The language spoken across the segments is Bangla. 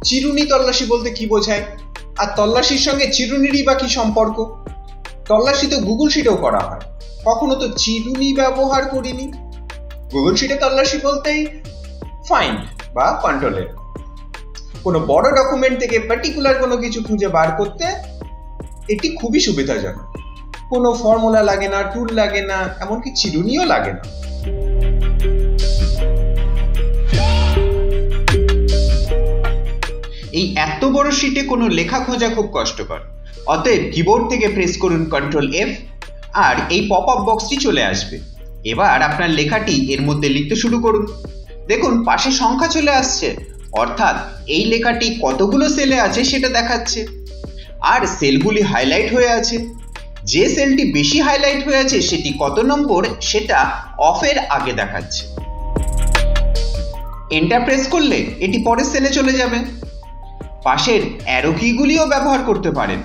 চিরুনি তল্লাশি বলতে কি বোঝায়, আর তল্লাশির সঙ্গে চিরুনিরই বা কি সম্পর্ক? তল্লাশি তো গুগল শিটেও করা হয়, কখনো তো চিরুনি ব্যবহার করিনি। গুগল শিটে তল্লাশি বলতেই ফাইন্ড বা কন্ট্রোলের। কোনো বড় ডকুমেন্ট থেকে পার্টিকুলার কোনো কিছু খুঁজে বার করতে এটি খুবই সুবিধাজনক। কোনো ফর্মুলা লাগে না, টুল লাগে না, এমনকি চিরুনিও লাগে না। এই এত বড় শিটে কোনো লেখা খোঁজা খুব কষ্টকর, অতএব কিবোর্ড থেকে প্রেস করুন কন্ট্রোল F আর এই পপ আপ বক্সটি চলে আসবে। এবার আপনার লেখাটি এর মধ্যে লিখতে শুরু করুন। দেখুন পাশে সংখ্যা চলে আসছে, অর্থাৎ এই লেখাটি কতগুলো সেলে আছে সেটা দেখাচ্ছে। আর সেলগুলি হাইলাইট হয়ে আছে, যে সেলটি বেশি হাইলাইট হয়ে আছে সেটি কত নম্বর সেটা অফের আগে দেখাচ্ছে। এন্টার প্রেস করলে এটি পরের সেলে চলে যাবে। পাশের অ্যারো কিগুলিও ব্যবহার করতে পারেন।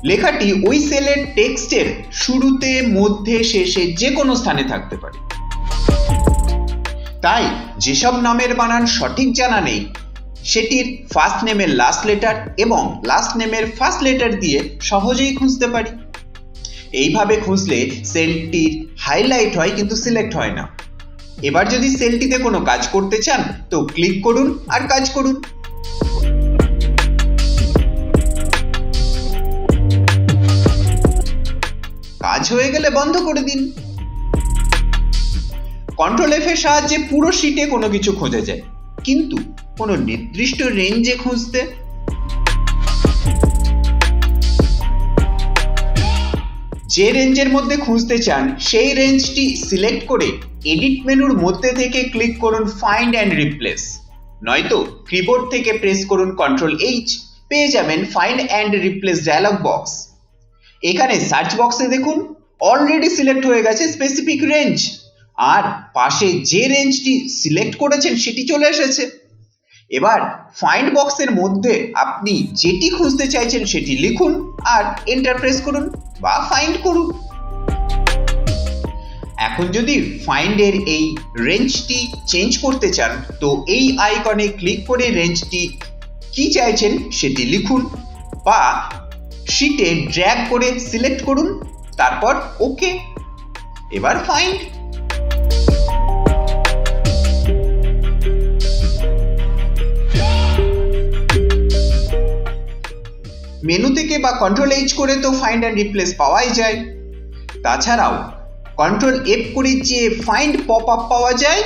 লেখাটি ওই সেলের টেক্সটের শুরুতে, মধ্যে, শেষে যে কোনো স্থানে থাকতে পারে। তাই যেসব নামের বানান সঠিক জানা নেই সেটির ফার্স্ট নেমের লাস্ট লেটার এবং লাস্ট নেমের ফার্স্ট লেটার দিয়ে সহজেই খুঁজতে পারি। এইভাবে খুঁজলে সেলটির হাইলাইট হয় কিন্তু সিলেক্ট হয় না। এবার যদি সেলটিতে কোনো কাজ করতে চান তো ক্লিক করুন আর কাজ করুন। কাজ হয়ে গেলে বন্ধ করে দিন। কন্ট্রোল F এর সাহায্যে পুরো শিটে কোনো কিছু খোঁজা যায়, কিন্তু কোনো নির্দিষ্ট রেঞ্জে খুঁজতে যে রেঞ্জের মধ্যে খুঁজতে চান সেই রেঞ্জটি সিলেক্ট করে এডিট মেনুর মধ্যে থেকে ক্লিক করুন ফাইন্ড অ্যান্ড রিপ্লেস, নয়তো কিবোর্ড থেকে প্রেস করুন কন্ট্রোল H, পেয়ে যাবেন find and replace dialog box. এখানে সার্চ বক্সে দেখুন অলরেডি সিলেক্ট হয়ে গেছে স্পেসিফিক রেঞ্জ, আর পাশে যে রেঞ্জটি সিলেক্ট করেছেন সেটি চলে এসেছে। এবার ফাইন্ড বক্সের মধ্যে আপনি যেটি খুঁজতে চাইছেন সেটি লিখুন আর এন্টার প্রেস করুন বা ফাইন্ড করুন। এখন যদি ফাইন্ডের এই রেঞ্জটি চেঞ্জ করতে চান তো এই আইকনে ক্লিক করে রেঞ্জটি কি চাইছেন সেটি লিখুন বা শিটে ড্র্যাগ করে সিলেক্ট করুন, তারপর ওকে। এবার ফাইন্ড। মেনু থেকে বা কন্ট্রোল H করে তো ফাইন্ড অ্যান্ড রিপ্লেস পাওয়াই যায়। তাছাড়াও কন্ট্রোল F করে যে ফাইন্ড পপ আপ পাওয়া যায়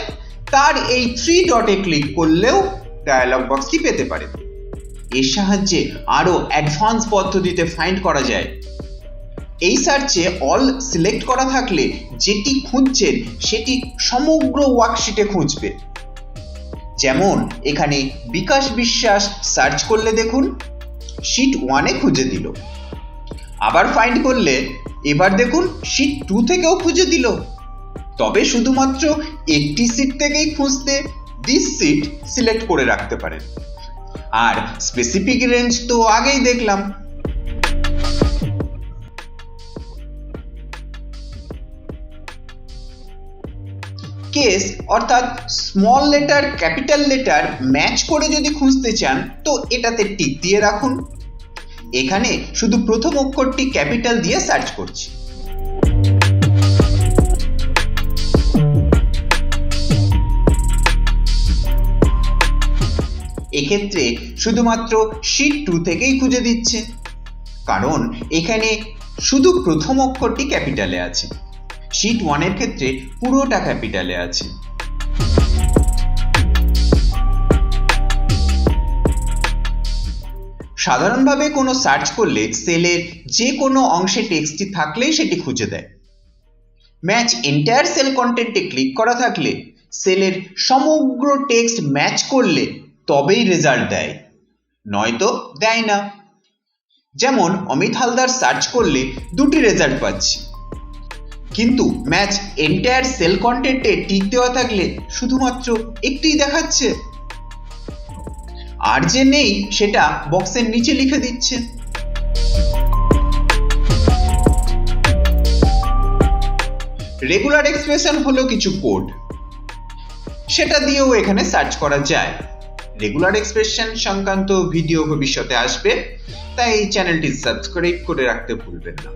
তার এই 3 ডটে ক্লিক করলেও ডায়ালগ বক্সটি পেতে পারেন। এর সাহায্যে আরো অ্যাডভান্স পদ্ধতিতে ফাইন্ড করা যায়। এই সার্চে অল সিলেক্ট করা থাকলে যেটি খুঁজছেন সেটি সমগ্র ওয়ার্কশিটে খুঁজবে। যেমন এখানে বিকাশ বিশ্বাস সার্চ করলে দেখুন শিট 1-এ খুঁজে দিল। আবার ফাইন্ড করলে এবার দেখুন শিট 2 থেকেও খুঁজে দিল। তবে শুধুমাত্র একটি শিট থেকেই খুঁজতে দিস শিট সিলেক্ট করে রাখতে পারেন। আর স্পেসিফিক রেঞ্জ তো আগেই দেখলাম। কেস অর্থাৎ small letter capital letter match করে যদি খুঁজতে চান তো এটাতে টিক দিয়ে রাখুন। এখানে শুধু প্রথম অক্ষরটি ক্যাপিটাল দিয়ে সার্চ করছি। এক্ষেত্রে শুধুমাত্র শিট 2 থেকেই খুঁজে দিচ্ছে, কারণ এখানে শুধু প্রথম অক্ষরটি ক্যাপিটালে আছে। শিট 1-এর ক্ষেত্রে পুরোটা ক্যাপিটালে আছে। সাধারণভাবে কোনো সার্চ করলে সেলের যে কোনো অংশে টেক্সটটি থাকলেই সেটি খুঁজে দেয়। ম্যাচ এন্টায়ার সেল কন্টেন্টে ক্লিক করা থাকলে সেলের সমগ্র টেক্সট ম্যাচ করলে তবেই রেজাল্ট দেয়, নয়তো দেয় না। যেমন অমিত হালদার সার্চ করলে 2টি রেজাল্ট পাচ্ছি, কিন্তু ম্যাচ এন্টায়ার সেল কন্টেন্টে টিক দেওয়া থাকলে শুধুমাত্র একটিই দেখাচ্ছে। আর যে নেই সেটা বক্সের নিচে লিখে দিচ্ছে। রেগুলার এক্সপ্রেশন হলো কিছু কোড, সেটা দিয়েও এখানে সার্চ করা যায়। রেগুলার এক্সপ্রেশন সংক্রান্ত ভিডিও ভবিষ্যতে আসবে, তাই এই চ্যানেলটি সাবস্ক্রাইব করে রাখতে ভুলবেন না।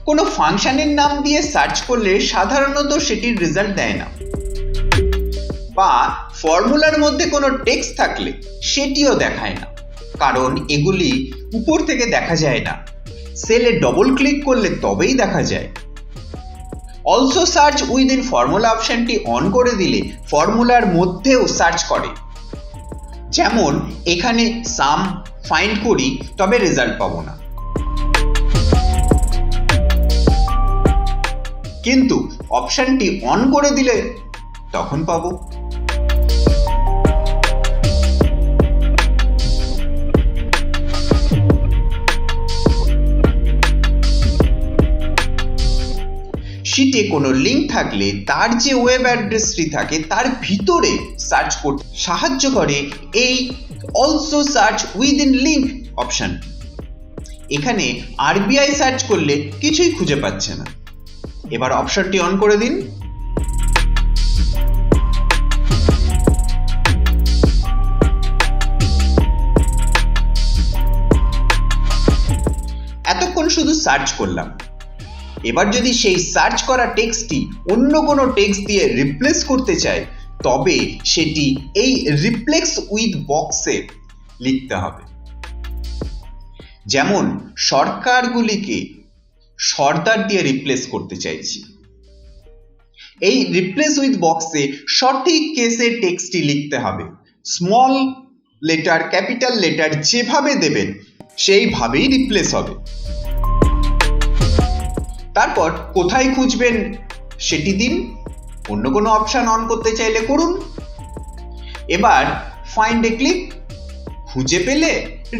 কোনো ফাংশনের নাম দিয়ে সার্চ করলে সাধারণত সেটির রেজাল্ট দেয় না, বা ফর্মুলার মধ্যে কোনো টেক্সট থাকলে সেটিও দেখায় না, কারণ এগুলি উপর থেকে দেখা যায় না। সেলে ডবল ক্লিক করলে তবেই দেখা যায়। অলসো সার্চ উইদিন ফর্মুলা অপশনটি অন করে দিলে ফর্মুলার মধ্যেও সার্চ করে। যেমন এখানে সাম ফাইন্ড করি, তবে রেজাল্ট পাবো না, কিন্তু অপশনটি অন করে দিলে তখন পাবো। শিটে কোনো লিঙ্ক থাকলে তার যে ওয়েব অ্যাড্রেসটি থাকে তার ভিতরে সার্চ করতে সাহায্য করে এই also search within link option. এখানে আরবিআই সার্চ করলে কিছুই খুঁজে পাচ্ছে না। এবার অপশনটি অন করে দিন। এতক্ষণ শুধু সার্চ করলাম। এবার যদি সেই সার্চ করা টেক্সটটি অন্য কোনো টেক্সট দিয়ে রিপ্লেস করতে চাই, তবে সেটি এই রিপ্লেস উইথ বক্সে লিখতে হবে। যেমন সরকারগুলিকে সর্দার দিয়ে রিপ্লেস করতে চাইছি, এই রিপ্লেস উইথ বক্সে সঠিক কেসে টেক্সটটি লিখতে হবে। স্মল লেটার, ক্যাপিটাল লেটার যেভাবে দেবেন সেইভাবেই রিপ্লেস হবে। তারপর কোথায় খুঁজবেন সেটি দিন, অন্য কোনো অপশন অন করতে চাইলে করুন। এবার ফাইন্ড এ ক্লিক, খুঁজে পেলে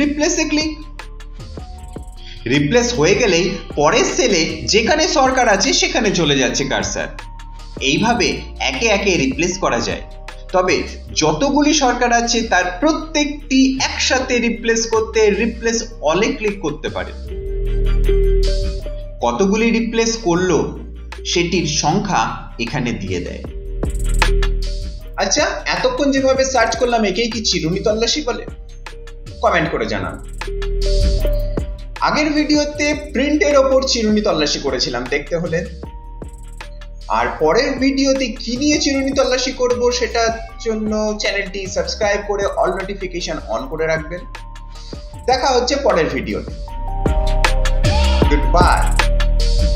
রিপ্লেসে ক্লিক। রিপ্লেস হয়ে গেলেই পরের সেলে যেখানে সরকার আছে সেখানে চলে যাচ্ছে কার্সার। এইভাবে একে একে রিপ্লেস করা যায়। তবে যতগুলি সরকার আছে তার প্রত্যেকটি একসাথে রিপ্লেস করতে রিপ্লেস অলে ক্লিক করতে পারে। কতগুলি রিপ্লেস করলো সেটির সংখ্যা এখানে দিয়ে দেয়। আচ্ছা, এতক্ষণ যেভাবে সার্চ করলাম একেই কি চিরুনি তল্লাশি বলে? কমেন্ট করে জানান। আগের ভিডিওতে প্রিন্টের ওপর চিরুনি তল্লাশি করেছিলাম, দেখতে হলে। আর পরের ভিডিওতে কি নিয়ে চিরুনি তল্লাশি করব সেটার জন্য চ্যানেলটি সাবস্ক্রাইব করে অল নোটিফিকেশন অন করে রাখবেন। দেখা হচ্ছে পরের ভিডিওতে। Good bye.